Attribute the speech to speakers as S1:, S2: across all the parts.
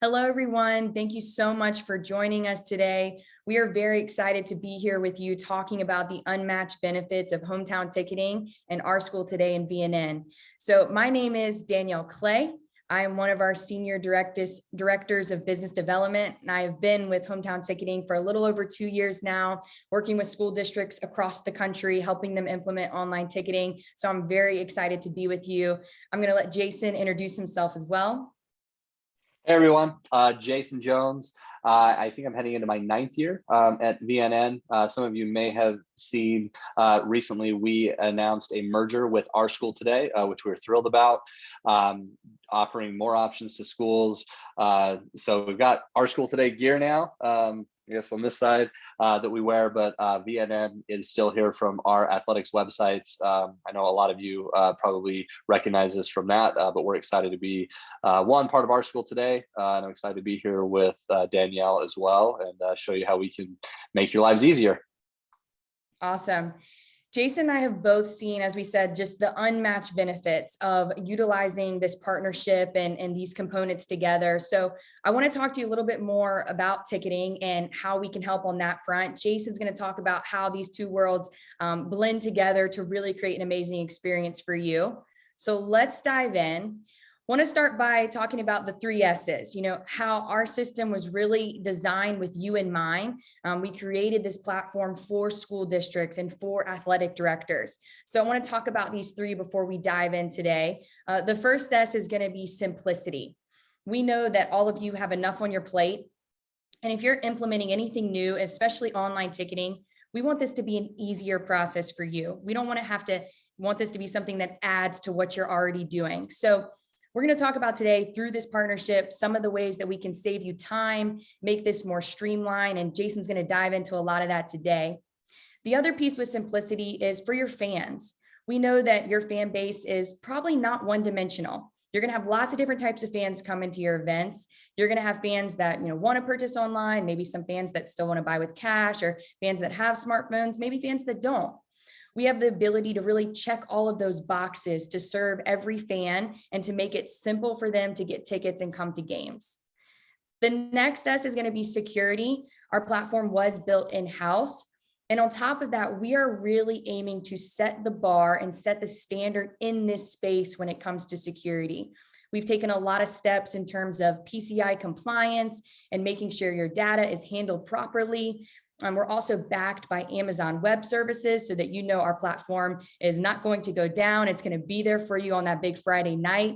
S1: Hello, everyone. Thank you so much for joining us today. We are very excited to be here with you talking about the unmatched benefits of hometown ticketing and rSchoolToday and VNN. So my name is Danielle Clay. I am one of our senior directors of business development, and I have been with Hometown Ticketing for a little over 2 years now, working with school districts across the country, helping them implement online ticketing. So I'm very excited to be with you. I'm going to let Jason introduce himself as well.
S2: Hey everyone, Jason Jones. I think I'm heading into my 9th year at VNN. Some of you may have seen recently we announced a merger with rSchoolToday, which we're thrilled about, offering more options to schools. So we've got rSchoolToday gear now. I guess on this side that we wear, but VNN is still here from our athletics websites. I know a lot of you probably recognize this from that, but we're excited to be one part of rSchoolToday, and I'm excited to be here with Danielle as well and show you how we can make your lives easier.
S1: Awesome. Jason and I have both seen, as we said, just the unmatched benefits of utilizing this partnership and these components together. So I want to talk to you a little bit more about ticketing and how we can help on that front. Jason's going to talk about how these two worlds blend together to really create an amazing experience for you. So let's dive in. I want to start by talking about the 3 S's, how our system was really designed with you in mind. We created this platform for school districts and for athletic directors. So I want to talk about these 3 before we dive in today. The first S is going to be simplicity. We know that all of you have enough on your plate. And if you're implementing anything new, especially online ticketing, we want this to be an easier process for you. We don't want this to be something that adds to what you're already doing. So we're going to talk about today through this partnership, some of the ways that we can save you time, make this more streamlined, and Jason's going to dive into a lot of that today. The other piece with simplicity is for your fans. We know that your fan base is probably not one-dimensional. You're going to have lots of different types of fans come into your events. You're going to have fans that want to purchase online, maybe some fans that still want to buy with cash, or fans that have smartphones, maybe fans that don't. We have the ability to really check all of those boxes to serve every fan and to make it simple for them to get tickets and come to games. The next S is going to be security. Our platform was built in-house. And on top of that, we are really aiming to set the bar and set the standard in this space when it comes to security. We've taken a lot of steps in terms of PCI compliance and making sure your data is handled properly. We're also backed by Amazon Web Services so that our platform is not going to go down. It's going to be there for you on that big Friday night.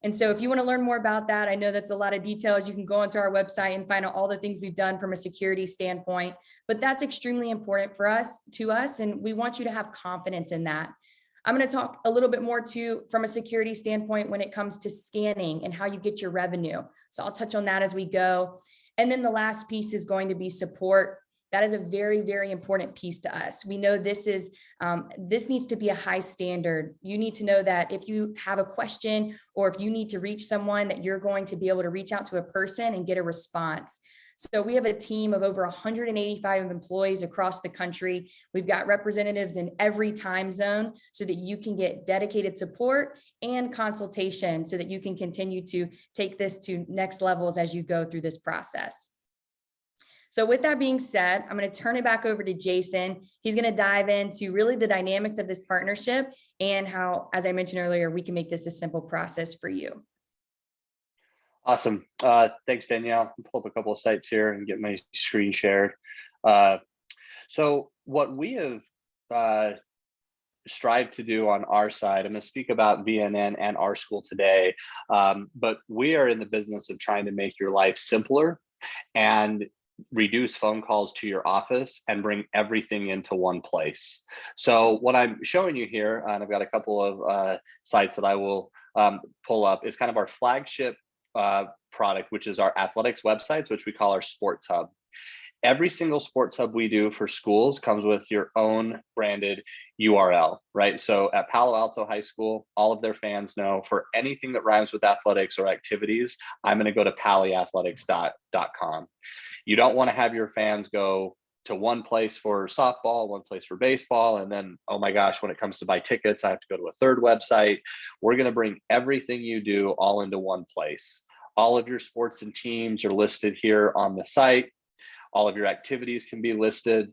S1: And so if you want to learn more about that, I know that's a lot of details. You can go onto our website and find out all the things we've done from a security standpoint. But that's extremely important to us, and we want you to have confidence in that. I'm going to talk a little bit more too from a security standpoint when it comes to scanning and how you get your revenue. So I'll touch on that as we go. And then the last piece is going to be support. That is a very, very important piece to us. We know this needs to be a high standard. You need to know that if you have a question or if you need to reach someone, that you're going to be able to reach out to a person and get a response. So we have a team of over 185 employees across the country. We've got representatives in every time zone so that you can get dedicated support and consultation so that you can continue to take this to next levels as you go through this process. So with that being said, I'm going to turn it back over to Jason. He's going to dive into really the dynamics of this partnership and how, as I mentioned earlier, we can make this a simple process for you.
S2: Awesome. Thanks, Danielle. I'll pull up a couple of sites here and get my screen shared. So what we have strive to do on our side, I'm going to speak about VNN and rSchoolToday, but we are in the business of trying to make your life simpler and reduce phone calls to your office and bring everything into one place. So what I'm showing you here, and I've got a couple of sites that I will pull up, is kind of our flagship product, which is our athletics websites, which we call our Sports Hub. Every single Sports Hub we do for schools comes with your own branded URL, right? So at Palo Alto High School, all of their fans know for anything that rhymes with athletics or activities, I'm going to go to paliathletics.com. You don't want to have your fans go to one place for softball, one place for baseball, and then, oh my gosh, when it comes to buy tickets, I have to go to a third website. We're going to bring everything you do all into one place. All of your sports and teams are listed here on the site. All of your activities can be listed.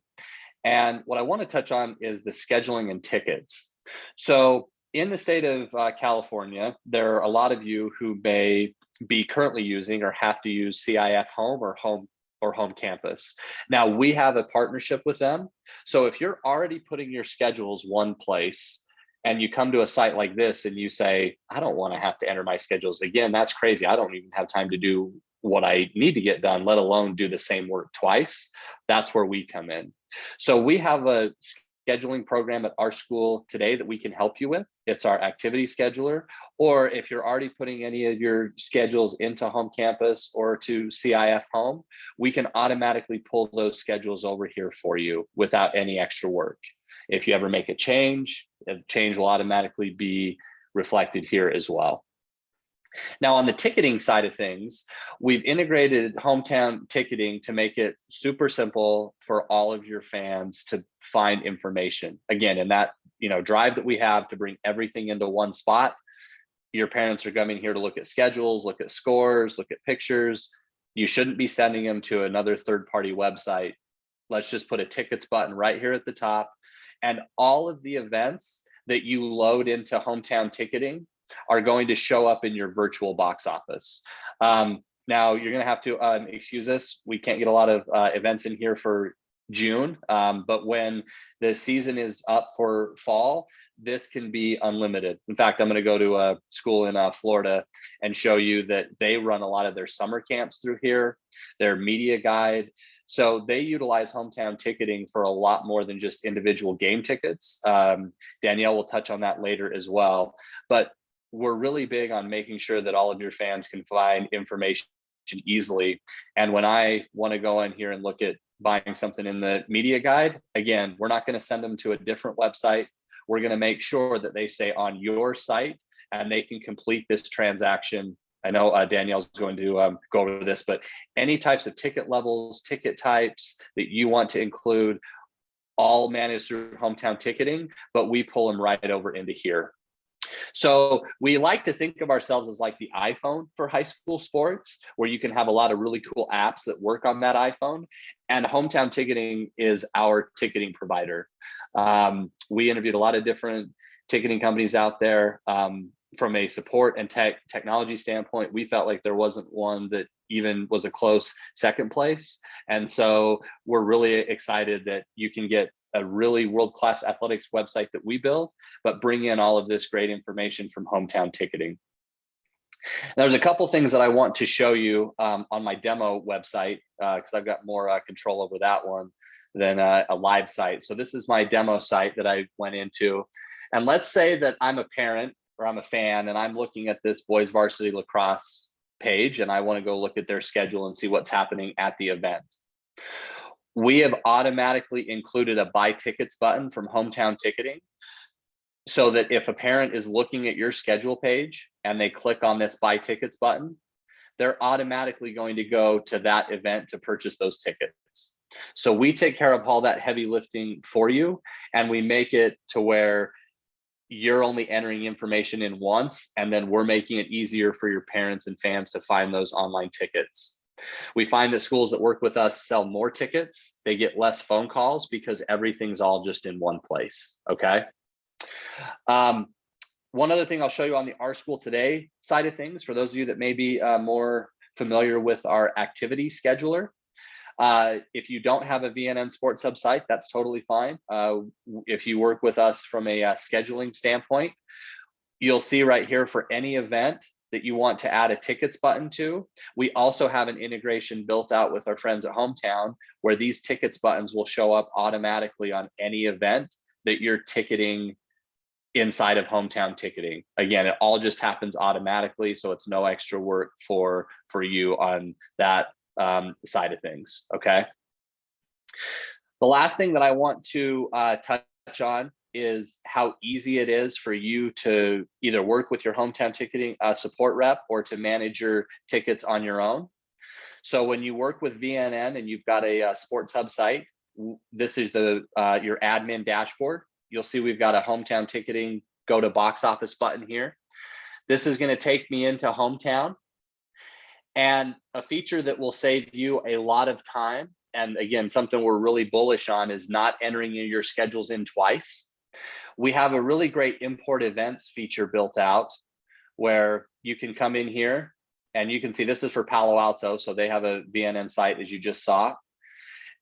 S2: And what I want to touch on is the scheduling and tickets. So in the state of California, there are a lot of you who may be currently using or have to use CIF Home or Home Campus. Now we have a partnership with them. So if you're already putting your schedules one place and you come to a site like this and you say, I don't want to have to enter my schedules again, that's crazy. I don't even have time to do what I need to get done, let alone do the same work twice. That's where we come in. So we have a scheduling program at our school today that we can help you with. It's our activity scheduler. Or if you're already putting any of your schedules into Home Campus or to CIF Home, we can automatically pull those schedules over here for you without any extra work. If you ever make a change, the change will automatically be reflected here as well. Now, on the ticketing side of things, we've integrated hometown ticketing to make it super simple for all of your fans to find information. Again, in that drive that we have to bring everything into one spot, your parents are coming here to look at schedules, look at scores, look at pictures. You shouldn't be sending them to another third-party website. Let's just put a tickets button right here at the top. And all of the events that you load into hometown ticketing are going to show up in your virtual box office. Now you're going to have to excuse us. We can't get a lot of events in here for June, but when the season is up for fall, this can be unlimited. In fact, I'm going to go to a school in Florida and show you that they run a lot of their summer camps through here, their media guide. So they utilize hometown ticketing for a lot more than just individual game tickets. Danielle will touch on that later as well. But we're really big on making sure that all of your fans can find information easily. And when I want to go in here and look at buying something in the media guide, again, we're not going to send them to a different website. We're going to make sure that they stay on your site and they can complete this transaction. I know Danielle's going to go over this, but any types of ticket levels, ticket types that you want to include, all managed through hometown ticketing, but we pull them right over into here. So we like to think of ourselves as like the iPhone for high school sports, where you can have a lot of really cool apps that work on that iPhone. And hometown ticketing is our ticketing provider. We interviewed a lot of different ticketing companies out there. From a support and technology standpoint, we felt like there wasn't one that even was a close second place. And so we're really excited that you can get a really world-class athletics website that we build, but bring in all of this great information from hometown ticketing. There's a couple things that I want to show you on my demo website, because I've got more control over that one than a live site. So this is my demo site that I went into. And let's say that I'm a parent or I'm a fan and I'm looking at this boys varsity lacrosse page and I want to go look at their schedule and see what's happening at the event. We have automatically included a buy tickets button from hometown ticketing, so that if a parent is looking at your schedule page and they click on this buy tickets button, they're automatically going to go to that event to purchase those tickets. So we take care of all that heavy lifting for you, and we make it to where you're only entering information in once, and then we're making it easier for your parents and fans to find those online tickets. We find that schools that work with us sell more tickets. They get less phone calls because everything's all just in one place, okay? One other thing I'll show you on the rSchoolToday side of things, for those of you that may be more familiar with our activity scheduler. If you don't have a VNN Sports Hub site, that's totally fine. If you work with us from a scheduling standpoint, you'll see right here for any event that you want to add a tickets button to. We also have an integration built out with our friends at Hometown, where these tickets buttons will show up automatically on any event that you're ticketing inside of Hometown ticketing. Again, it all just happens automatically, so it's no extra work for you on that side of things, okay? The last thing that I want to touch on is how easy it is for you to either work with your hometown ticketing support rep or to manage your tickets on your own. So when you work with VNN and you've got a Sports Hub site, this is the your admin dashboard. You'll see we've got a hometown ticketing go to box office button here. This is going to take me into Hometown. And a feature that will save you a lot of time, and again, something we're really bullish on, is not entering your schedules in twice. We have a really great import events feature built out where you can come in here and you can see this is for Palo Alto. So they have a VNN site, as you just saw.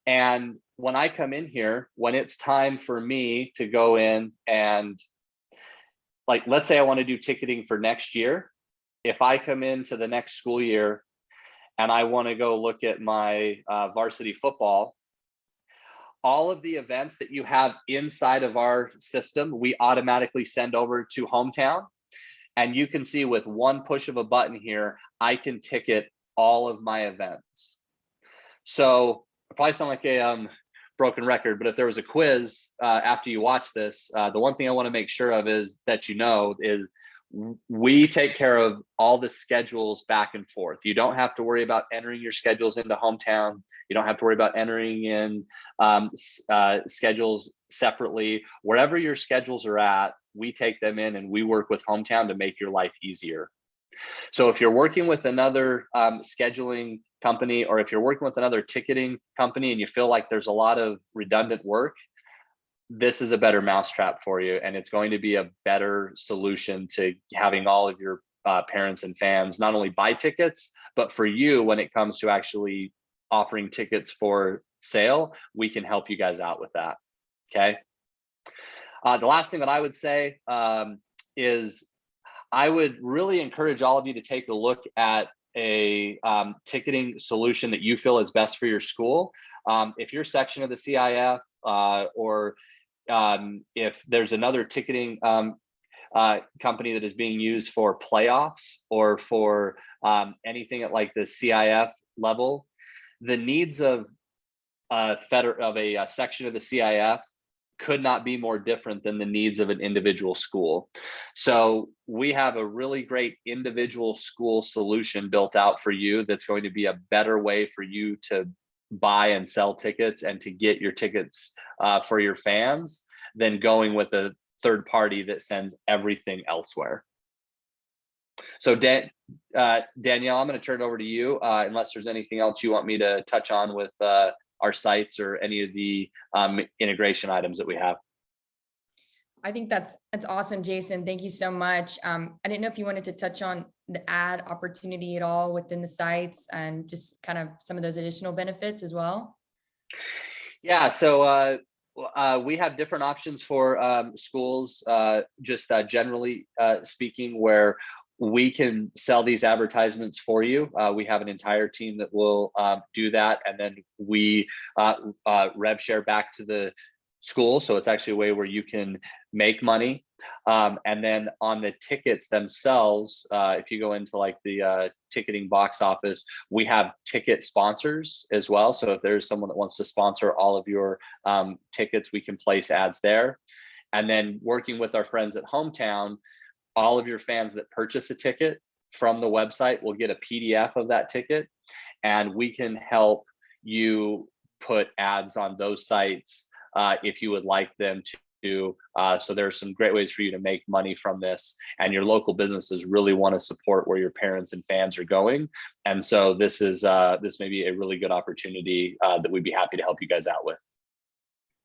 S2: And when I come in here, when it's time for me to go in and, like, let's say I want to do ticketing for next year. If I come into the next school year and I want to go look at my varsity football, all of the events that you have inside of our system, we automatically send over to Hometown. And you can see with one push of a button here, I can ticket all of my events. So I probably sound like a broken record, but if there was a quiz after you watch this, the one thing I want to make sure of is that is we take care of all the schedules back and forth. You don't have to worry about entering your schedules into Hometown. You don't have to worry about entering in schedules separately. Wherever your schedules are at, we take them in and we work with Hometown to make your life easier. So if you're working with another scheduling company, or if you're working with another ticketing company and you feel like there's a lot of redundant work, this is a better mousetrap for you. And it's going to be a better solution to having all of your parents and fans not only buy tickets, but for you, when it comes to actually offering tickets for sale, we can help you guys out with that. Okay. The last thing that I would say is I would really encourage all of you to take a look at a ticketing solution that you feel is best for your school. If your section of the CIF or if there's another ticketing company that is being used for playoffs or for anything at like the CIF level, the needs of a section of the CIF could not be more different than the needs of an individual school. So we have a really great individual school solution built out for you that's going to be a better way for you to buy and sell tickets and to get your tickets for your fans than going with a third party that sends everything elsewhere. So Danielle, I'm going to turn it over to you unless there's anything else you want me to touch on with our sites or any of the integration items that we have.
S1: I think that's awesome, Jason. Thank you so much. I didn't know if you wanted to touch on the ad opportunity at all within the sites and just kind of some of those additional benefits as well.
S2: Yeah, so we have different options for schools, just generally speaking, where we can sell these advertisements for you. We have an entire team that will do that, and then we rev share back to the school. So it's actually a way where you can make money. And then on the tickets themselves, if you go into like the ticketing box office, we have ticket sponsors as well. So if there's someone that wants to sponsor all of your tickets, we can place ads there. And then working with our friends at Hometown, all of your fans that purchase a ticket from the website will get a PDF of that ticket, and we can help you put ads on those sites if you would like them to. So there are some great ways for you to make money from this, and your local businesses really want to support where your parents and fans are going. And so this may be a really good opportunity that we'd be happy to help you guys out with.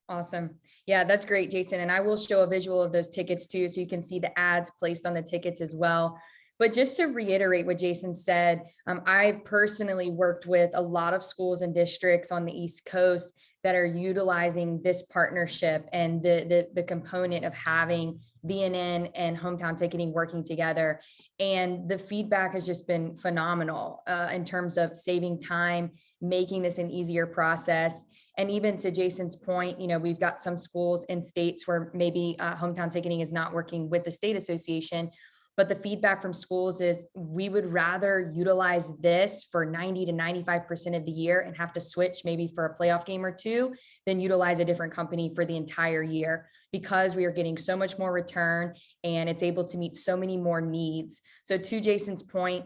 S1: Awesome. Yeah, that's great, Jason. And I will show a visual of those tickets too, so you can see the ads placed on the tickets as well. But just to reiterate what Jason said, I've personally worked with a lot of schools and districts on the East Coast that are utilizing this partnership and the component of having VNN and Hometown Ticketing working together. And the feedback has just been phenomenal in terms of saving time, making this an easier process. And even to Jason's point, we've got some schools in states where maybe Hometown Ticketing is not working with the state association, but the feedback from schools is we would rather utilize this for 90 to 95% of the year and have to switch maybe for a playoff game or two than utilize a different company for the entire year, because we are getting so much more return and it's able to meet so many more needs. So to Jason's point,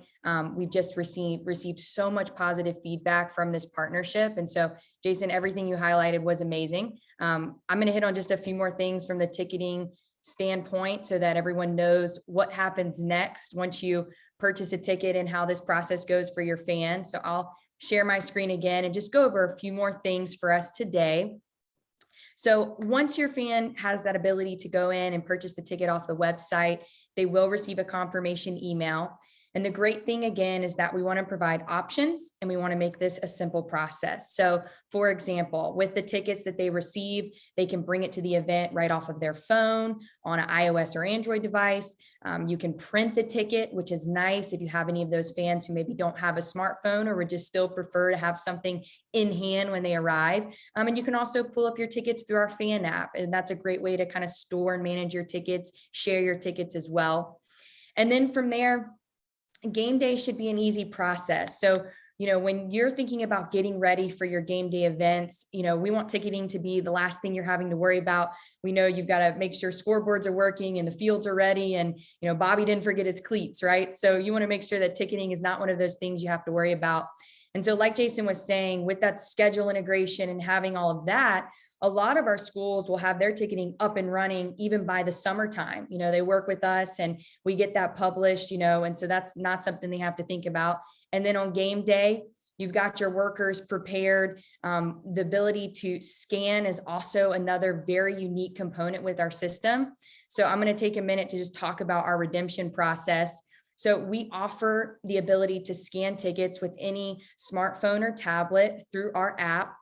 S1: we've just received so much positive feedback from this partnership. And so Jason, everything you highlighted was amazing. I'm going to hit on just a few more things from the ticketing standpoint so that everyone knows what happens next once you purchase a ticket and how this process goes for your fan. So I'll share my screen again and just go over a few more things for us today. So once your fan has that ability to go in and purchase the ticket off the website, they will receive a confirmation email. And the great thing again is that we want to provide options and we want to make this a simple process. So for example, with the tickets that they receive, they can bring it to the event right off of their phone on an iOS or Android device. You can print the ticket, which is nice if you have any of those fans who maybe don't have a smartphone or would just still prefer to have something in hand when they arrive. And you can also pull up your tickets through our fan app. And that's a great way to kind of store and manage your tickets, share your tickets as well. And then from there, game day should be an easy process. So, when you're thinking about getting ready for your game day events, we want ticketing to be the last thing you're having to worry about. We know you've got to make sure scoreboards are working and the fields are ready and, Bobby didn't forget his cleats, right? So you want to make sure that ticketing is not one of those things you have to worry about. And so like Jason was saying, with that schedule integration and having all of that, a lot of our schools will have their ticketing up and running even by the summertime. They work with us and we get that published, and so that's not something they have to think about. And then on game day, you've got your workers prepared. The ability to scan is also another very unique component with our system. So I'm going to take a minute to just talk about our redemption process. So we offer the ability to scan tickets with any smartphone or tablet through our app.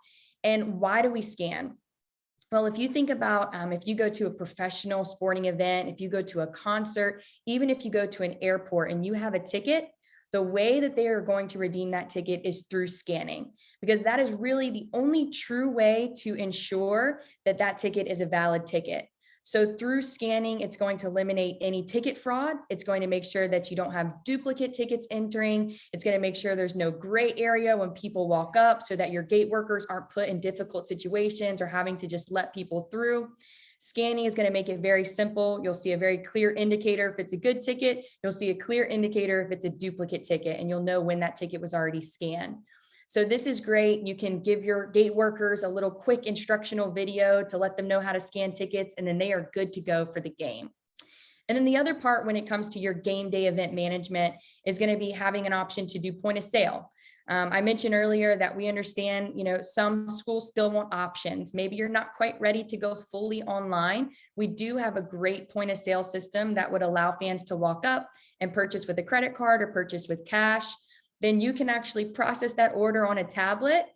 S1: And why do we scan? Well, if you think about if you go to a professional sporting event, if you go to a concert, even if you go to an airport and you have a ticket, the way that they are going to redeem that ticket is through scanning, because that is really the only true way to ensure that that ticket is a valid ticket. So through scanning, it's going to eliminate any ticket fraud. It's going to make sure that you don't have duplicate tickets entering. It's going to make sure there's no gray area when people walk up so that your gate workers aren't put in difficult situations or having to just let people through. Scanning is going to make it very simple. You'll see a very clear indicator if it's a good ticket. You'll see a clear indicator if it's a duplicate ticket, and you'll know when that ticket was already scanned. So this is great. You can give your gate workers a little quick instructional video to let them know how to scan tickets, and then they are good to go for the game. And then the other part when it comes to your game day event management is going to be having an option to do point of sale. I mentioned earlier that we understand, some schools still want options. Maybe you're not quite ready to go fully online. We do have a great point of sale system that would allow fans to walk up and purchase with a credit card or purchase with cash. Then you can actually process that order on a tablet.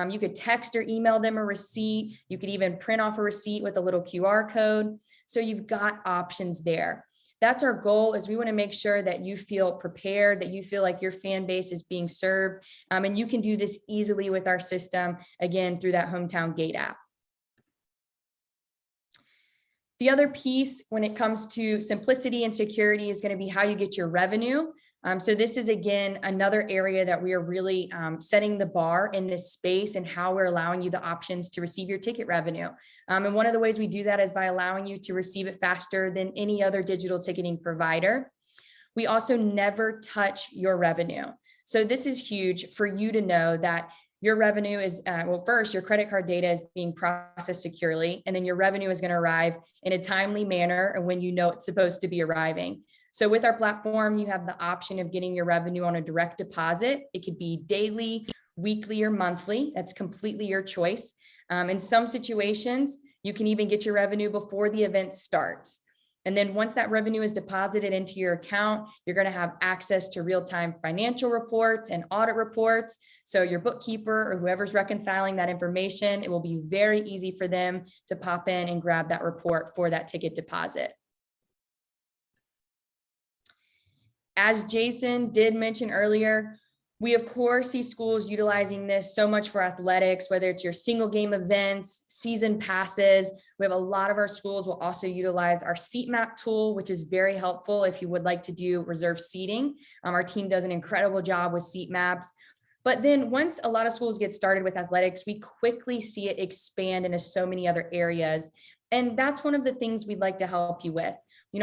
S1: You could text or email them a receipt. You could even print off a receipt with a little QR code. So you've got options there. That's our goal, is we want to make sure that you feel prepared, that you feel like your fan base is being served. And you can do this easily with our system, again, through that Hometown Gate app. The other piece when it comes to simplicity and security is going to be how you get your revenue. So this is, again, another area that we are really setting the bar in this space and how we're allowing you the options to receive your ticket revenue. And one of the ways we do that is by allowing you to receive it faster than any other digital ticketing provider. We also never touch your revenue. So this is huge for you to know that your revenue is, first, your credit card data is being processed securely, and then your revenue is going to arrive in a timely manner and when you know it's supposed to be arriving. So with our platform, you have the option of getting your revenue on a direct deposit. It could be daily, weekly, or monthly. That's completely your choice. In some situations, you can even get your revenue before the event starts. And then once that revenue is deposited into your account, you're going to have access to real-time financial reports and audit reports. So your bookkeeper or whoever's reconciling that information, it will be very easy for them to pop in and grab that report for that ticket deposit. As Jason did mention earlier, we of course see schools utilizing this so much for athletics, whether it's your single game events, season passes. We have a lot of our schools will also utilize our seat map tool, which is very helpful if you would like to do reserve seating. Our team does an incredible job with seat maps. But then once a lot of schools get started with athletics, we quickly see it expand into so many other areas. And that's one of the things we'd like to help you with.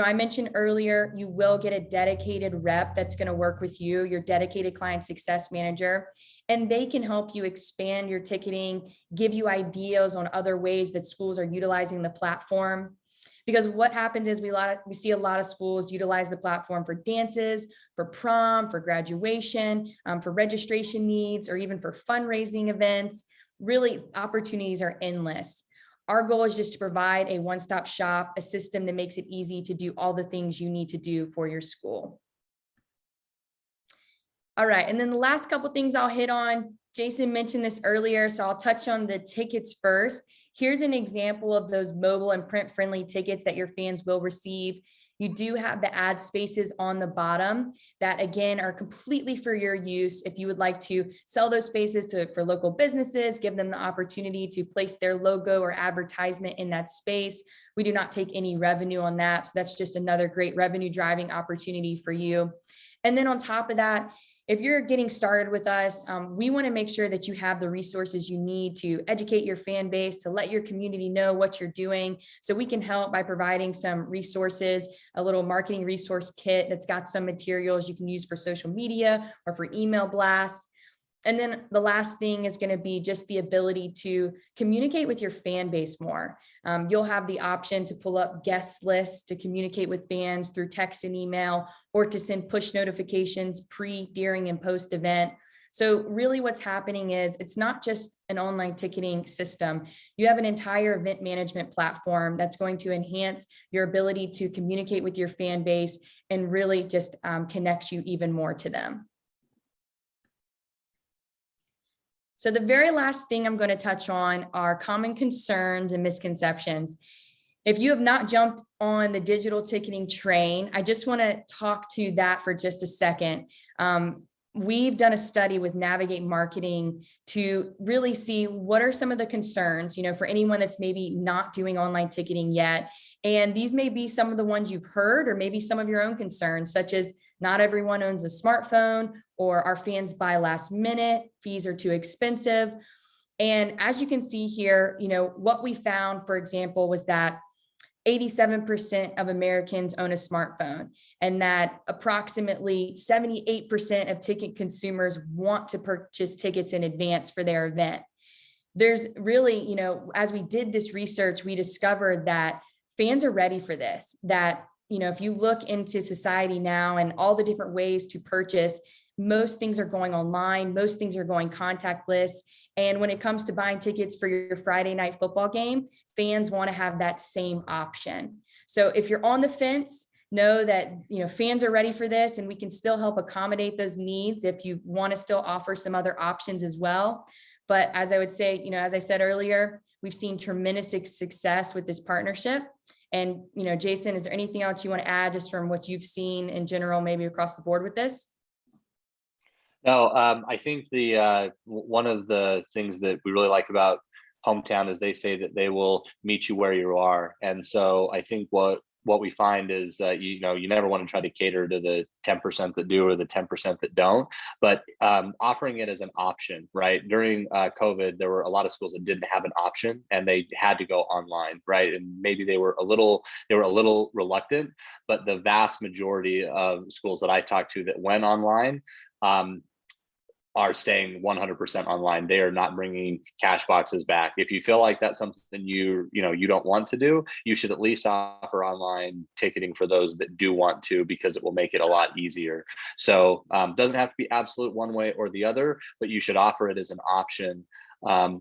S1: I mentioned earlier, you will get a dedicated rep that's going to work with you, your dedicated client success manager, and they can help you expand your ticketing, give you ideas on other ways that schools are utilizing the platform. Because what happens is we see a lot of schools utilize the platform for dances, for prom, for graduation, for registration needs, or even for fundraising events. Really, opportunities are endless. Our goal is just to provide a one-stop shop, a system that makes it easy to do all the things you need to do for your school. All right, and then the last couple things I'll hit on, Jason mentioned this earlier, so I'll touch on the tickets first. Here's an example of those mobile and print-friendly tickets that your fans will receive. You do have the ad spaces on the bottom that, again, are completely for your use. If you would like to sell those spaces for local businesses, give them the opportunity to place their logo or advertisement in that space. We do not take any revenue on that. So that's just another great revenue driving opportunity for you. And then on top of that, if you're getting started with us, we want to make sure that you have the resources you need to educate your fan base, to let your community know what you're doing. So we can help by providing some resources, a little marketing resource kit that's got some materials you can use for social media or for email blasts. And then the last thing is going to be just the ability to communicate with your fan base more. You'll have the option to pull up guest lists to communicate with fans through text and email, or to send push notifications pre, during, and post event. So really what's happening is it's not just an online ticketing system. You have an entire event management platform that's going to enhance your ability to communicate with your fan base and really just connect you even more to them. So the very last thing I'm going to touch on are common concerns and misconceptions. If you have not jumped on the digital ticketing train, I just want to talk to that for just a second. We've done a study with Navigate Marketing to really see what are some of the concerns, for anyone that's maybe not doing online ticketing yet. And these may be some of the ones you've heard, or maybe some of your own concerns, such as not everyone owns a smartphone, or our fans buy last minute, fees are too expensive. And as you can see here, what we found, for example, was that 87% of Americans own a smartphone, and that approximately 78% of ticket consumers want to purchase tickets in advance for their event. There's really, as we did this research, we discovered that fans are ready for this, that if you look into society now and all the different ways to purchase, most things are going online, most things are going contactless. And when it comes to buying tickets for your Friday night football game, fans want to have that same option. So if you're on the fence, know that fans are ready for this, and we can still help accommodate those needs if you want to still offer some other options as well. But as I would say, as I said earlier, we've seen tremendous success with this partnership. And, Jason, is there anything else you want to add just from what you've seen in general, maybe across the board with this?
S2: No, I think one of the things that we really like about Hometown is they say that they will meet you where you are. And so I think what we find is you never want to try to cater to the 10% that do or the 10% that don't, but offering it as an option, right? During COVID, there were a lot of schools that didn't have an option and they had to go online, right? And maybe they were a little reluctant, but the vast majority of schools that I talked to that went online are staying 100% online. They are not bringing cash boxes back. If you feel like that's something you don't want to do, you should at least offer online ticketing for those that do want to, because it will make it a lot easier. So doesn't have to be absolute one way or the other, but you should offer it as an option. I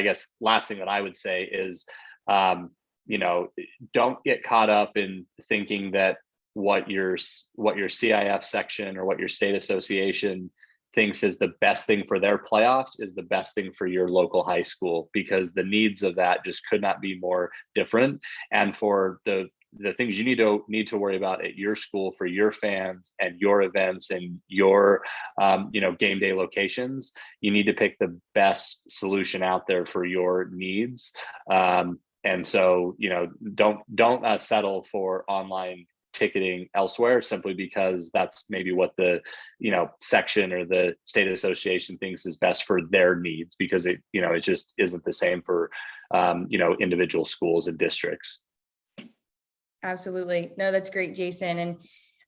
S2: guess last thing that I would say is, don't get caught up in thinking that what your CIF section or what your state association thinks is the best thing for their playoffs is the best thing for your local high school, because the needs of that just could not be more different. And for the things you need to worry about at your school for your fans and your events and your game day locations, you need to pick the best solution out there for your needs. And so don't settle for online ticketing elsewhere simply because that's maybe what the section or the state association thinks is best for their needs, because it just isn't the same for individual schools and districts.
S1: Absolutely. No, that's great, Jason. And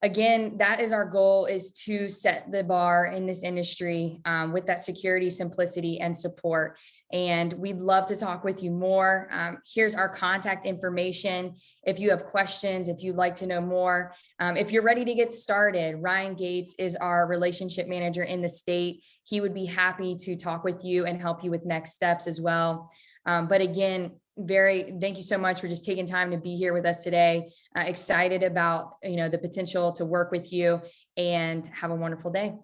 S1: again, that is our goal, is to set the bar in this industry with that security, simplicity, and support. And we'd love to talk with you more. Here's our contact information. If you have questions, if you'd like to know more, if you're ready to get started, Ryan Gates is our relationship manager in the state. He would be happy to talk with you and help you with next steps as well. But again, thank you so much for just taking time to be here with us today. Excited about, the potential to work with you, and have a wonderful day.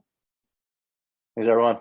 S2: Thanks, everyone.